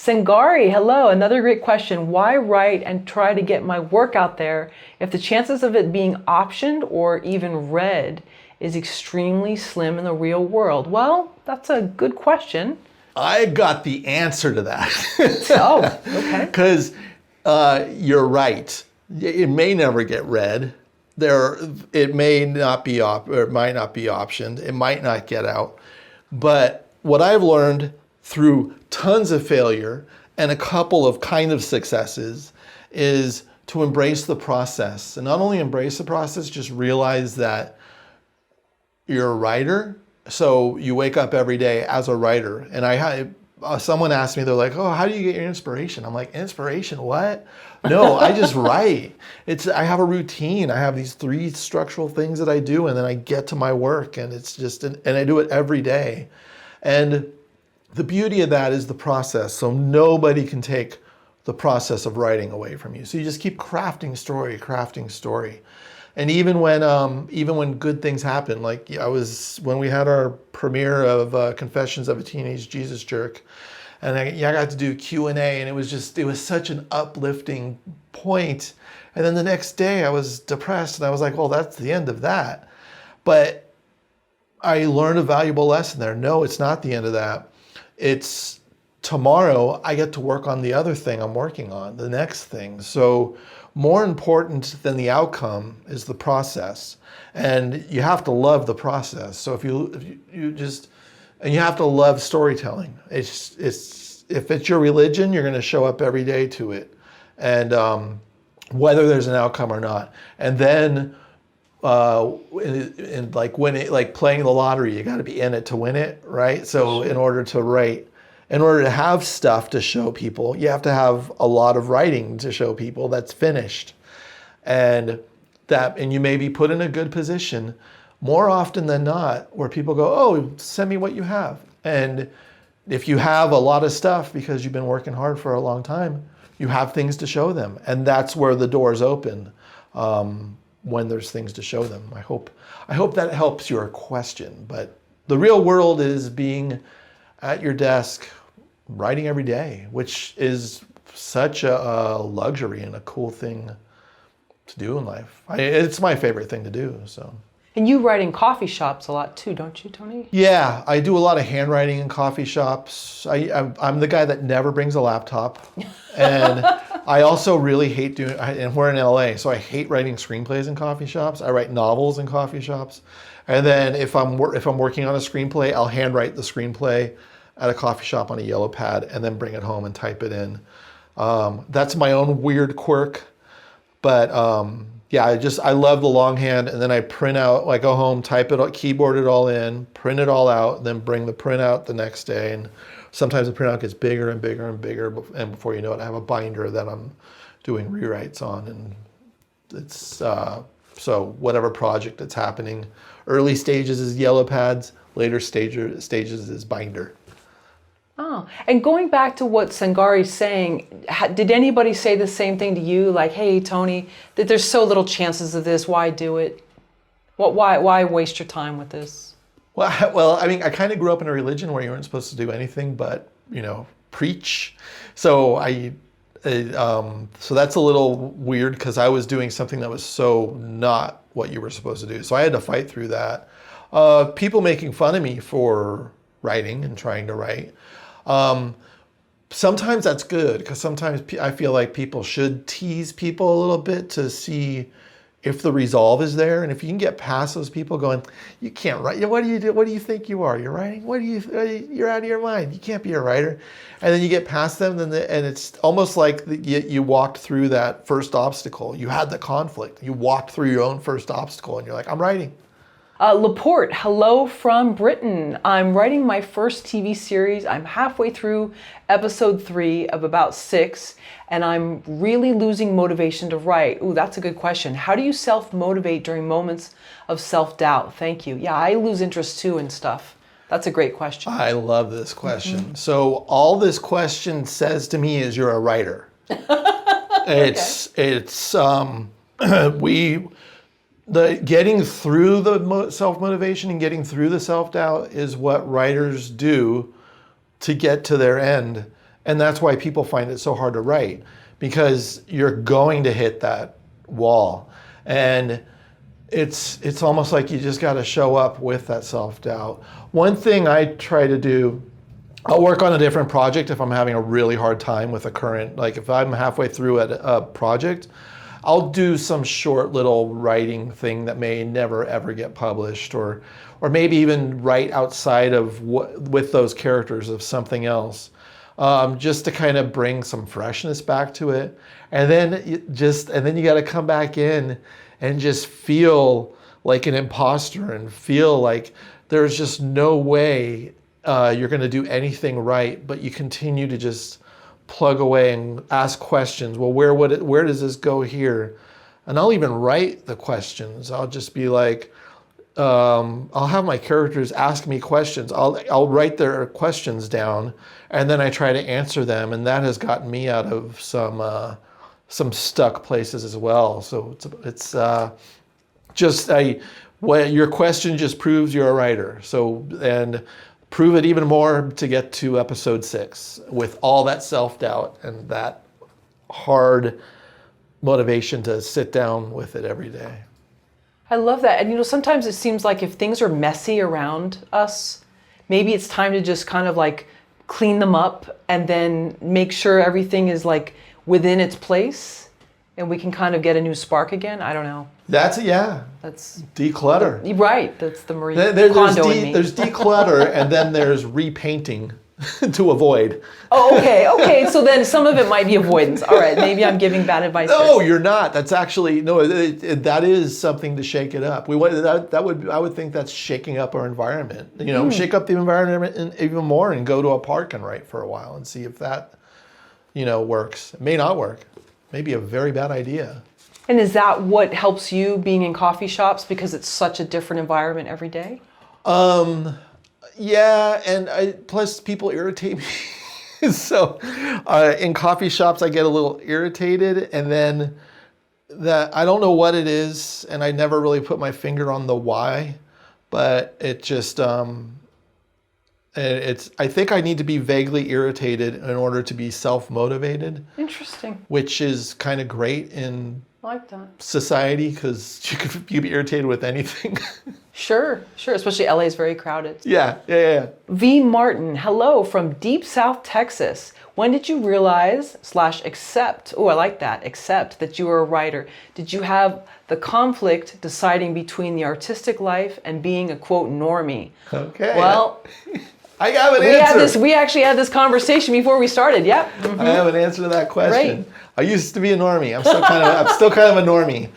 Sangari, hello. Another great question. Why write and try to get my work out there if the chances of it being optioned or even read is extremely slim in the real world? Well, that's a good question. I got the answer to that. Oh, okay. Because you're right. It may never get read. It may not be or it might not be optioned. It might not get out. But what I've learned through tons of failure and a couple of kind of successes is to embrace the process. And not only embrace the process, just realize that you're a writer. So you wake up every day as a writer. And someone asked me, they're like, oh, how do you get your inspiration? I'm like, inspiration, what? No, I just write. I have a routine. I have these 3 structural things that I do, and then I get to my work, and and I do it every day. And the beauty of that is the process. So nobody can take the process of writing away from you. So you just keep crafting story. And even when good things happen, like when we had our premiere of Confessions of a Teenage Jesus Jerk, and I got to do Q&A, and it was such an uplifting point. And then the next day I was depressed, and I was like, well, that's the end of that. But I learned a valuable lesson there. No, it's not the end of that. It's tomorrow I get to work on the other thing I'm working on, the next thing. So more important than the outcome is the process. And you have to love the process. So if you have to love storytelling. If it's your religion, you're going to show up every day to it. And whether there's an outcome or not. And then like playing the lottery, you got to be in it to win it, right? So in order to have stuff to show people, you have to have a lot of writing to show people that's finished. And you may be put in a good position more often than not where people go, oh, send me what you have. And if you have a lot of stuff because you've been working hard for a long time, you have things to show them. And that's where the doors open. When there's things to show them. I hope that helps your question. But the real world is being at your desk, writing every day, which is such a luxury and a cool thing to do in life. It's my favorite thing to do. So. And you write in coffee shops a lot too, don't you, Tony? Yeah, I do a lot of handwriting in coffee shops. I'm the guy that never brings a laptop. And I also really hate and we're in LA, so I hate writing screenplays in coffee shops. I write novels in coffee shops. And then if I'm working on a screenplay, I'll handwrite the screenplay at a coffee shop on a yellow pad and then bring it home and type it in. That's my own weird quirk. But yeah, I love the longhand, and then I print out, I go home, type it, keyboard it all in, print it all out, then bring the print out the next day. And sometimes the printout gets bigger and bigger and bigger, and before you know it, I have a binder that I'm doing rewrites on. And it's, so whatever project that's happening, early stages is yellow pads, later stages is binder. Oh, and going back to what Sangari's saying, did anybody say the same thing to you? Like, hey, Tony, that there's so little chances of this. Why do it? Why waste your time with this? Well, I mean, I kind of grew up in a religion where you weren't supposed to do anything but, preach. So so that's a little weird because I was doing something that was so not what you were supposed to do. So I had to fight through that. People making fun of me for writing and trying to write. Sometimes that's good because sometimes I feel like people should tease people a little bit to see if the resolve is there. And if you can get past those people going, you can't write. What do you do? What do you think you are? You're writing? You're out of your mind. You can't be a writer. And then you get past them and it's almost like you walked through that first obstacle. You had the conflict. You walked through your own first obstacle and you're like, I'm writing. Laporte, hello from Britain. I'm writing my first TV series. I'm halfway through episode 3 of about 6, and I'm really losing motivation to write. Ooh, that's a good question. How do you self-motivate during moments of self-doubt? Thank you. Yeah, I lose interest too in stuff. That's a great question. I love this question. Mm-hmm. So all this question says to me is you're a writer. Getting through the self-motivation and getting through the self-doubt is what writers do to get to their end. And that's why people find it so hard to write, because you're going to hit that wall. And it's almost like you just got to show up with that self-doubt. One thing I try to do, I'll work on a different project if I'm having a really hard time with a current, like if I'm halfway through a project, I'll do some short little writing thing that may never ever get published, or maybe even write outside of with those characters of something else, just to kind of bring some freshness back to it. And then you got to come back in and just feel like an imposter and feel like there's just no way you're going to do anything right, but you continue to just plug away and ask questions. Well, where does this go here? And I'll even write the questions. I'll just be like, I'll have my characters ask me questions. I'll write their questions down, and then I try to answer them, and that has gotten me out of some stuck places as well. So it's your question just proves you're a writer. So, and prove it even more to get to episode 6 with all that self-doubt and that hard motivation to sit down with it every day. I love that. And sometimes it seems like if things are messy around us, maybe it's time to just kind of like clean them up and then make sure everything is like within its place and we can kind of get a new spark again. I don't know. That's declutter. Right. That's the Marie Kondo in me. There's declutter, and then there's repainting to avoid. Oh, okay. Okay. So then some of it might be avoidance. All right. Maybe I'm giving bad advice. No, you're not. That's actually that is something to shake it up. I would think that's shaking up our environment. Shake up the environment even more and go to a park and write for a while and see if that works. It may not work. Maybe a very bad idea. And is that what helps you being in coffee shops, because it's such a different environment every day? Yeah, and plus people irritate me. So in coffee shops, I get a little irritated, and then I don't know what it is, and I never really put my finger on the why, but it just, I think I need to be vaguely irritated in order to be self-motivated. Interesting. Which is kind of great in I like that. Society, because you could be irritated with anything. Sure. Especially LA is very crowded. Yeah. V. Martin, hello from Deep South Texas. When did you realize / accept, I like that, accept that you were a writer? Did you have the conflict deciding between the artistic life and being a quote normie? Okay. Well, I have an answer. We actually had this conversation before we started. Yep. Mm-hmm. I have an answer to that question. Great. I used to be a normie. I'm still kind of a normie.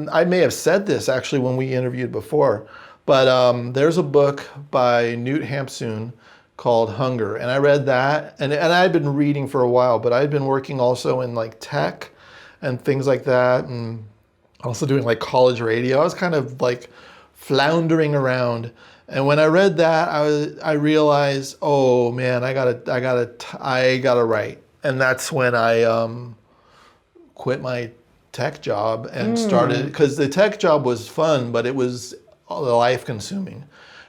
I may have said this actually when we interviewed before, but there's a book by Newt Hampsoon called Hunger, and I read that, and I'd been reading for a while, but I'd been working also in like tech and things like that, and also doing like college radio. I was kind of like floundering around. And when I read that, I realized, oh man, I gotta write. And that's when I quit my tech job and started, because the tech job was fun, but it was life consuming.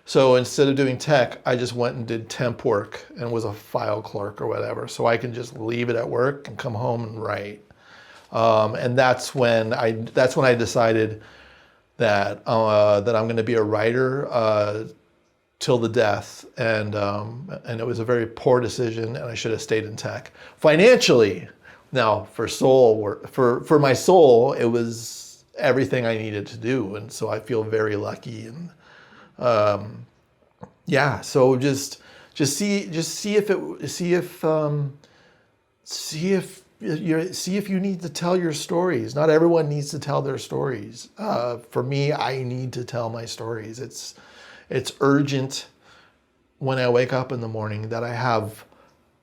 So instead of doing tech, I just went and did temp work and was a file clerk or whatever. So I can just leave it at work and come home and write. And that's when I decided that I'm going to be a writer till the death, and it was a very poor decision, and I should have stayed in tech. Financially, now for my soul, it was everything I needed to do, and so I feel very lucky. And so just see if you need to tell your stories. Not everyone needs to tell their stories. For me, I need to tell my stories. It's urgent when I wake up in the morning that I have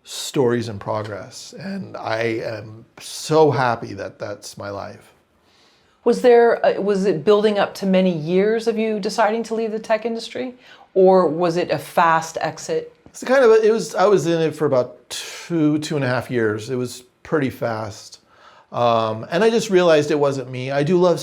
stories in progress, and I am so happy that that's my life. Was it building up to many years of you deciding to leave the tech industry, or was it a fast exit? It's I was in it for about 2.5 years. It was pretty fast. And I just realized it wasn't me. I do love,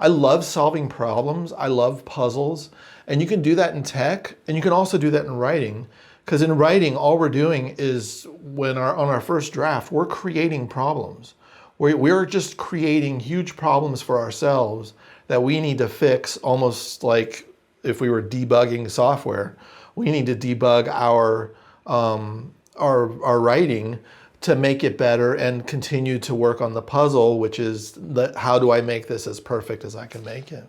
I love solving problems. I love puzzles. And you can do that in tech, and you can also do that in writing. Because in writing, all we're doing is on our first draft, we're creating problems. We're just creating huge problems for ourselves that we need to fix, almost like if we were debugging software. We need to debug our writing to make it better and continue to work on the puzzle, which is how do I make this as perfect as I can make it.